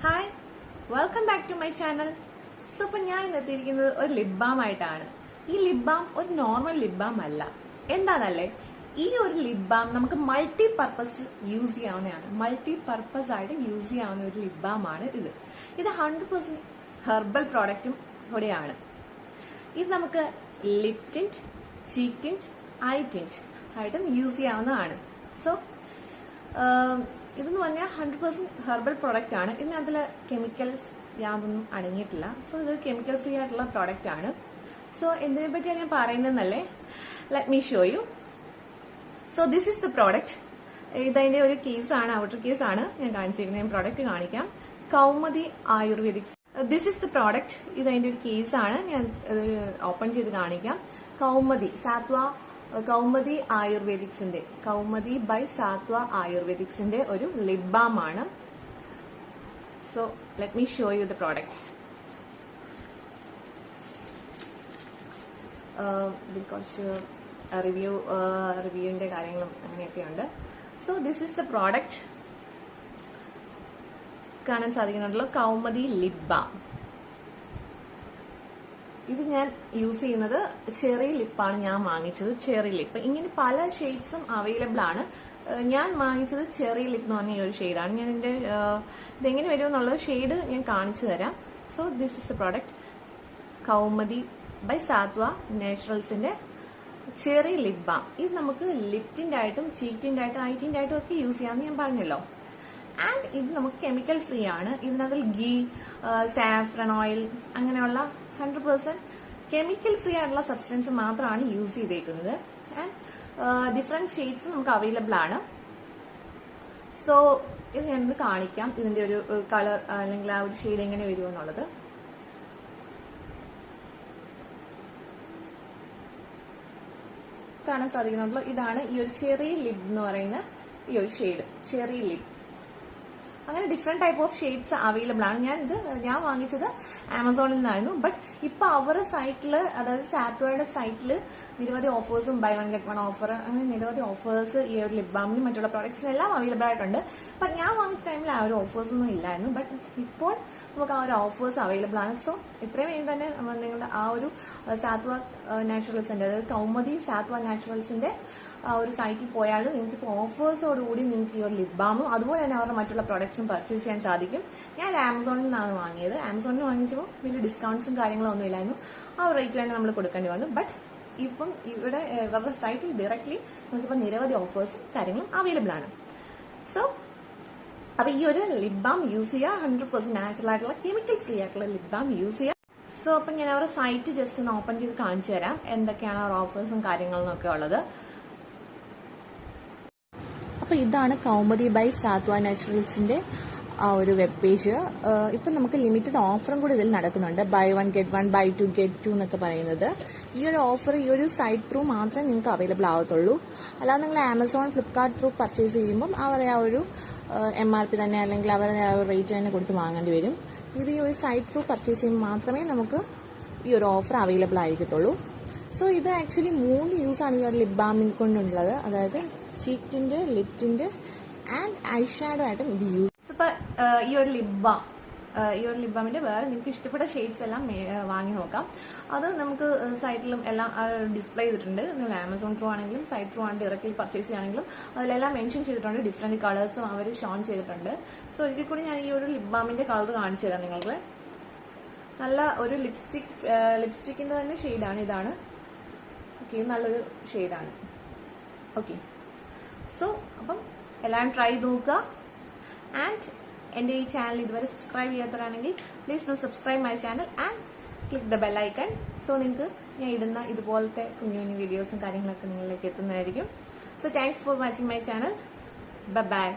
Hi, welcome back to my channel. So ഇപ്പൊ ഞാൻ ഇന്നെത്തിയിരിക്കുന്നത് ഒരു ലിപ് ബാം ആയിട്ടാണ്. ഈ ലിപ് ബാം ഒരു നോർമൽ ലിപ് ബാം അല്ല. എന്താണല്ലേ, ഈ ഒരു ലിപ് ബാം നമുക്ക് മൾട്ടി പർപ്പസ് യൂസ് ചെയ്യാവുന്നതാണ്. മൾട്ടി പർപ്പസ് ആയിട്ട് യൂസ് ചെയ്യാവുന്ന ഒരു ലിപ് ബാം ആണ് ഇത്. ഇത് 100% ഹെർബൽ പ്രോഡക്റ്റും കൂടെയാണ്. ഇത് നമുക്ക് lip tint, cheek tint, eye tint ആയിട്ടും യൂസ് ചെയ്യാവുന്നതാണ്. സോ ഇതെന്ന് പറഞ്ഞാൽ 100% ഹെർബൽ പ്രോഡക്റ്റ് ആണ്. ഇതിനകത്തുള്ള കെമിക്കൽസ് യാതൊന്നും അടങ്ങിയിട്ടില്ല. സോ ഇത് കെമിക്കൽ ഫ്രീ ആയിട്ടുള്ള പ്രോഡക്റ്റ് ആണ്. സോ എന്തിനെ പറ്റിയാണ് ഞാൻ പറയുന്നതെന്നല്ലേ, let me show you. So this is the product. ഇതതിന്റെ ഒരു കേസാണ്, ഔട്ടർ കേസാണ് ഞാൻ കാണിച്ചിരിക്കുന്നത്. ഞാൻ പ്രോഡക്റ്റ് കാണിക്കാം. Kaumudi Ayurvedics. This is the product. ഇതതിന്റെ ഒരു കേസാണ്. ഞാൻ ഓപ്പൺ ചെയ്ത് കാണിക്കാം. കൗമുദി ആയുർവേദിക്സിന്റെ, കൗമുദി ബൈ സാത്വ ആയുർവേദിക്സിന്റെ ഒരു ലിപ് ബാം ആണ്. So let me show you the product. കുറച്ച് റിവ്യൂവിന്റെ കാര്യങ്ങളും അങ്ങനെയൊക്കെയുണ്ട്. So this is the product. കാണാൻ സാധിക്കുന്നുണ്ടല്ലോ, കൗമുദി ലിപ് ബാം. ഇത് ഞാൻ യൂസ് ചെയ്യുന്നത് ചെറി ലിപ്പാണ് ഞാൻ വാങ്ങിച്ചത്. ചെറി ലിപ്പ് ഇങ്ങനെ പല ഷെയ്ഡ്സും അവൈലബിൾ ആണ്. ഞാൻ വാങ്ങിച്ചത് ചെറി ലിപ്പ് എന്ന് പറഞ്ഞ ഈ ഒരു ഷെയ്ഡാണ്. ഞാൻ ഇതിന്റെ ഇതെങ്ങനെ വരുമെന്നുള്ള ഷെയ്ഡ് ഞാൻ കാണിച്ചു തരാം. So this is the product, Kaumudi by Sattva നാച്ചുറൽസിന്റെ ചെറി ലിപ് ബാം. ഇത് നമുക്ക് ലിപ് ടിന്റ് ആയിട്ടും ചീക്ക് ടിന്റ് ആയിട്ടും ഐ ടിന്റ് ആയിട്ടും ഒക്കെ യൂസ് ചെയ്യാമെന്ന് ഞാൻ പറഞ്ഞല്ലോ. ആൻഡ് ഇത് നമുക്ക് കെമിക്കൽ ഫ്രീ ആണ്. ഇതിനകത്ത് ഗീ, സാഫ്രൺ ഓയിൽ അങ്ങനെയുള്ള 100% കെമിക്കൽ ഫ്രീ ആയിട്ടുള്ള സബ്സ്റ്റൻസ് മാത്രമാണ് യൂസ് ചെയ്തേക്കുന്നത്. ആൻഡ് ഡിഫറെന്റ് ഷെയ്ഡ്സ് നമുക്ക് അവൈലബിൾ ആണ്. സോ ഇത് ഞാനൊന്ന് കാണിക്കാം, ഇതിന്റെ ഒരു കളർ അല്ലെങ്കിൽ ആ ഒരു ഷെയ്ഡ് എങ്ങനെ വരുമെന്നുള്ളത്. കാണാൻ സാധിക്കുന്നുണ്ടല്ലോ, ഇതാണ് ഈ ഒരു ചെറി ലിപ് എന്ന് പറയുന്ന ഈ ഒരു ഷെയ്ഡ്, ചെറി ലിപ്. അങ്ങനെ different type of shades available ആണ്. ഞാൻ വാങ്ങിച്ചത് ആമസോണിൽ നിന്നായിരുന്നു. ബട്ട് ഇപ്പൊ അവരുടെ സൈറ്റില്, അതായത് സാത്വയുടെ സൈറ്റില് നിരവധി ഓഫേഴ്സും buy one get one offer, അങ്ങനെ നിരവധി ഓഫേഴ്സ് ഈ ഒരു ലിപ് ബാമിനും മറ്റുള്ള പ്രോഡക്ട്സിനെല്ലാം അവൈലബിൾ ആയിട്ടുണ്ട്. ബട്ട് ഞാൻ വാങ്ങിച്ച ടൈമിൽ ആ ഒരു ഓഫേഴ്സ് ഒന്നും ഇല്ലായിരുന്നു. ബട്ട് ഇപ്പോൾ നമുക്ക് ആ ഒരു ഓഫേഴ്സ് അവൈലബിൾ ആണ്. സോ ഇത്രയും വേണ്ടി തന്നെ നിങ്ങളുടെ ആ ഒരു സാത്വ നാച്ചുറൽസിന്റെ, അതായത് കൗമുദി സാത്വ നാച്ചുറൽസിന്റെ ആ ഒരു സൈറ്റിൽ പോയാൽ നിങ്ങൾക്ക് ഇപ്പോൾ ഓഫേഴ്സോടുകൂടി നിങ്ങൾക്ക് ഈ ഒരു ലിപ് ബാമും അതുപോലെ തന്നെ അവരുടെ മറ്റുള്ള പ്രോഡക്ട്സും പർച്ചേസ് ചെയ്യാൻ സാധിക്കും. ഞാൻ ആമസോണിൽ നിന്നാണ് വാങ്ങിയത്. ആമസോണിൽ വാങ്ങിച്ചപ്പോൾ വലിയ ഡിസ്കൗണ്ട്സും കാര്യങ്ങളും ഒന്നും ഇല്ലായിരുന്നു. ആ റേറ്റ് തന്നെ നമ്മൾ കൊടുക്കേണ്ടി വന്നു. ബട്ട് ഇപ്പം ഇവിടെ ഇവരുടെ സൈറ്റിൽ ഡയറക്ട്ലി നമുക്കിപ്പോൾ നിരവധി ഓഫേഴ്സും കാര്യങ്ങളും അവൈലബിൾ ആണ്. സോ അപ്പൊ ഈ ഒരു ലിപ് ബാം യൂസ് ചെയ്യുക. 100% നാച്ചുറൽ ആയിട്ടുള്ള കെമിക്കൽ ഫ്രീ ആയിട്ടുള്ള ലിപ് ബാം യൂസ് ചെയ്യുക. സോ അപ്പം ഞാൻ അവരുടെ സൈറ്റ് ജസ്റ്റ് ഒന്ന് ഓപ്പൺ ചെയ്ത് കാണിച്ചു തരാം, എന്തൊക്കെയാണ് അവരുടെ ഓഫേഴ്സും കാര്യങ്ങളും ഒക്കെ ഉള്ളത്. അപ്പൊ ഇതാണ് കൗമുദി ബൈ സാത്വ നാച്ചുറൽസിന്റെ ആ ഒരു വെബ് പേജ്. ഇപ്പൊ നമുക്ക് ലിമിറ്റഡ് ഓഫറും കൂടി ഇതിൽ നടക്കുന്നുണ്ട്. Buy one get one, buy two get two എന്നൊക്കെ പറയുന്നത്. ഈ ഒരു ഓഫർ ഈ ഒരു സൈറ്റ് ത്രൂ മാത്രമേ നിങ്ങൾക്ക് അവൈലബിൾ ആവത്തുള്ളൂ. അല്ലാതെ നിങ്ങൾ ആമസോൺ, ഫ്ലിപ്കാർട്ട് ത്രൂ പർച്ചേസ് ചെയ്യുമ്പോൾ അവരെ ആ ഒരു MRP തന്നെ അല്ലെങ്കിൽ അവരുടെ ആ ഒരു റേറ്റ് തന്നെ കൊടുത്ത് വാങ്ങേണ്ടി വരും. ഇത് ഈ ഒരു സൈറ്റ് ത്രൂ പർച്ചേസ് ചെയ്യുമ്പോൾ മാത്രമേ നമുക്ക് ഈ ഒരു ഓഫർ അവൈലബിൾ ആയിരിക്കത്തുള്ളൂ. സോ ഇത് ആക്ച്വലി 3 യൂസാണ് ഈ ഒരു ലിപ് ബാമിൽ കൊണ്ടുള്ളത്. അതായത് cheek tint, lip tint and I shadow ആയിട്ടും ഇത് യൂസ്. ഇപ്പൊ ഈ ഒരു ലിപ് ബാമിന്റെ വേറെ നിങ്ങൾക്ക് ഇഷ്ടപ്പെട്ട ഷെയ്ഡ്സ് എല്ലാം വാങ്ങി നോക്കാം. അത് നമുക്ക് സൈറ്റിലും എല്ലാം ഡിസ്പ്ലേ ചെയ്തിട്ടുണ്ട്. നിങ്ങൾ ആമസോൺ ത്രൂ ആണെങ്കിലും സൈറ്റ് ത്രൂ ആണ് ഡയറക്റ്റ്ലി പർച്ചേസ് ചെയ്യുകയാണെങ്കിലും അതിലെല്ലാം മെൻഷൻ ചെയ്തിട്ടുണ്ട്. ഡിഫറെന്റ് കളേഴ്സും അവർ ഷോൺ ചെയ്തിട്ടുണ്ട്. സോ ഇതിൽ കൂടി ഞാൻ ഈ ഒരു ലിപ് ബാമിന്റെ കളർ കാണിച്ചു തരാം നിങ്ങൾക്ക്. നല്ല ഒരു ലിപ്സ്റ്റിക്കിന്റെ തന്നെ ഷെയ്ഡാണ് ഇതാണ്. ഓക്കെ, നല്ലൊരു ഷെയ്ഡാണ്. ഓക്കെ, സോ അപ്പം എല്ലാം ട്രൈ നോക്കുക. ആൻഡ് എന്റെ ഈ ചാനൽ ഇതുവരെ സബ്സ്ക്രൈബ് ചെയ്യാത്തവരാണെങ്കിൽ please do subscribe my channel and click the bell icon. So നിങ്ങൾക്ക് ഞാൻ ഇടുന്ന ഇതുപോലത്തെ കുഞ്ഞു കുഞ്ഞു വീഡിയോസും കാര്യങ്ങളൊക്കെ നിങ്ങളിലേക്ക് എത്തുന്നതായിരിക്കും. So thanks for watching my channel. Bye by.